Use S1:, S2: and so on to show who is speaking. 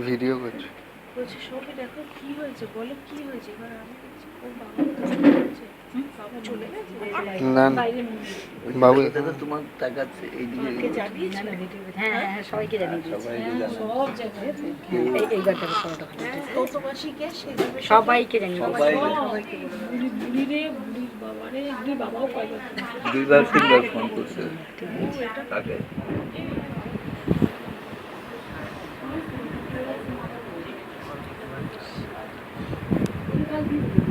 S1: Video করছি।
S2: বলছি সবাই দেখো কি হয়েছে, বলো কি হয়েছে। এবার আমি বলছি ওর বাবা তো চলে গেছে, বাবা চলে গেছে
S1: না বাবু
S3: দাদা তোমার তাকাচ্ছে এইদিকে।
S2: মাকে জানিয়েছে?
S4: হ্যাঁ হ্যাঁ সবাইকে জানিয়ে দিয়েছি।
S3: সবাইকে জানাও।
S2: সব জায়গায়
S4: এইবার দেখো ফটোটা
S2: তোতমাসিকে সে যাবে
S4: সবাইকে জানিয়ে
S3: সবাই
S2: বুড়ি বুড়ি রে, বুড়ির বাবা রে, বুড়ির বাবাও কয়বার
S3: দুইবার তিনবার ফোন করছে তাকে।
S2: এটা